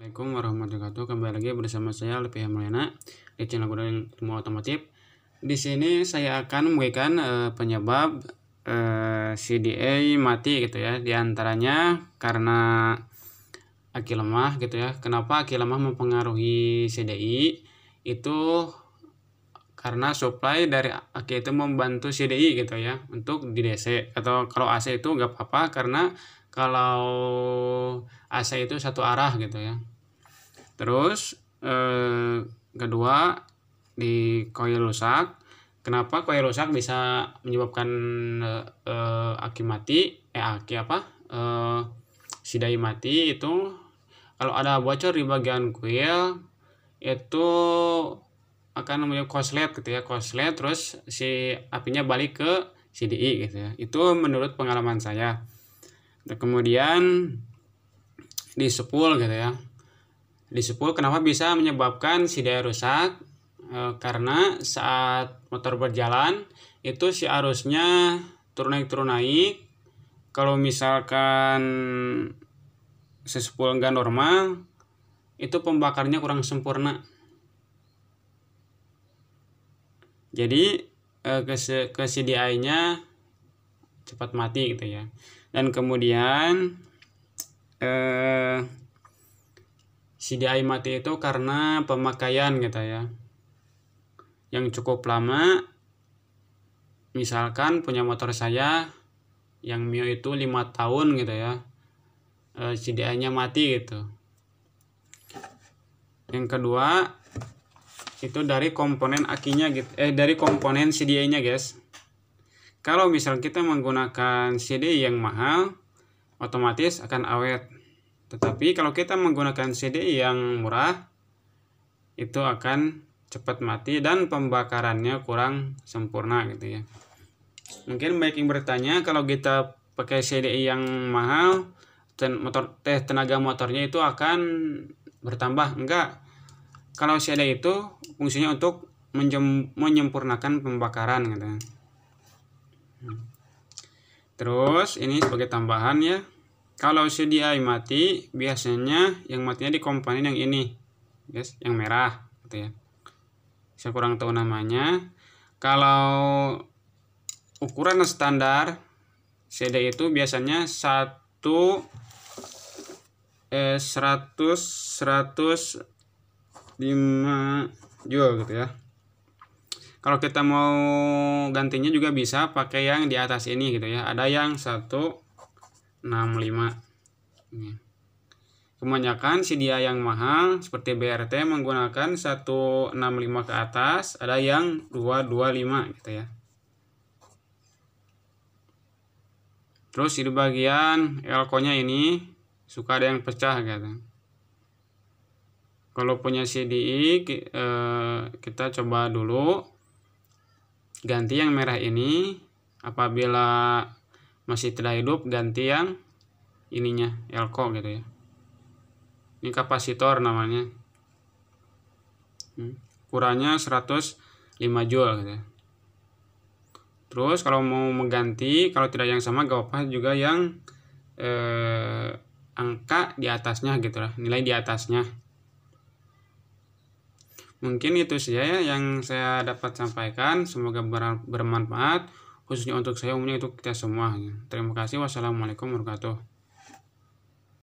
Assalamualaikum warahmatullahi wabarakatuh. Kembali lagi bersama saya Lutfi Hamliana di channel Gudang Ilmu Otomotif. Di sini saya akan memberikan penyebab CDA mati gitu ya. Di antaranya karena aki lemah gitu ya. Kenapa aki lemah mempengaruhi CDI? Itu karena supply dari aki itu membantu CDI gitu ya untuk di DC, atau kalau AC itu nggak apa-apa karena kalau AC itu satu arah gitu ya. Terus kedua, di koil rusak. Kenapa koil rusak bisa menyebabkan aki mati? CDI mati itu kalau ada bocor di bagian koil itu akan menyebabkan korslet gitu ya, korslet terus si apinya balik ke CDI gitu ya. Itu menurut pengalaman saya. Dan kemudian di spool gitu ya. Di spool kenapa bisa menyebabkan CDI rusak? Karena saat motor berjalan itu si arusnya turun naik. Kalau misalkan si spool nggak normal, itu pembakarnya kurang sempurna. Jadi ke CDI-nya cepat mati gitu ya. Dan kemudian CDI mati itu karena pemakaian gitu ya, yang cukup lama. Misalkan punya motor saya yang Mio itu 5 tahun gitu ya, CDI-nya mati gitu. Yang kedua itu dari komponen akinya gitu, dari komponen CDI-nya guys. Kalau misal kita menggunakan CDI yang mahal, otomatis akan awet. Tetapi kalau kita menggunakan CDI yang murah, itu akan cepat mati dan pembakarannya kurang sempurna gitu ya. Mungkin banyak yang bertanya, kalau kita pakai CDI yang mahal, tenaga motornya itu akan bertambah? Enggak. Kalau CDI itu fungsinya untuk menyempurnakan pembakaran gitu. Terus ini sebagai tambahan ya, kalau CDI mati biasanya yang matinya di komponen yang ini guys, yang merah gitu ya. Saya kurang tahu namanya. Kalau ukuran standar CDI itu biasanya 100 5 joule gitu ya. Kalau kita mau gantinya juga bisa pakai yang di atas ini gitu ya. Ada yang 165. Kebanyakan CDI yang mahal seperti BRT menggunakan 165 ke atas, ada yang 225 gitu ya. Terus di bagian elko-nya ini suka ada yang pecah gitu. Kalau punya CDI kita coba dulu ganti yang merah ini. Apabila masih tidak hidup, ganti yang ininya, elko gitu ya. Ini kapasitor namanya. Ukurannya 105 joule gitu ya. Terus kalau mau mengganti, kalau tidak yang sama gak apa juga yang angka di atasnya gitu lah, nilai di atasnya. Mungkin itu saja ya yang saya dapat sampaikan. Semoga bermanfaat, khususnya untuk saya, umumnya untuk kita semua. Terima kasih. Wassalamualaikum warahmatullahi wabarakatuh.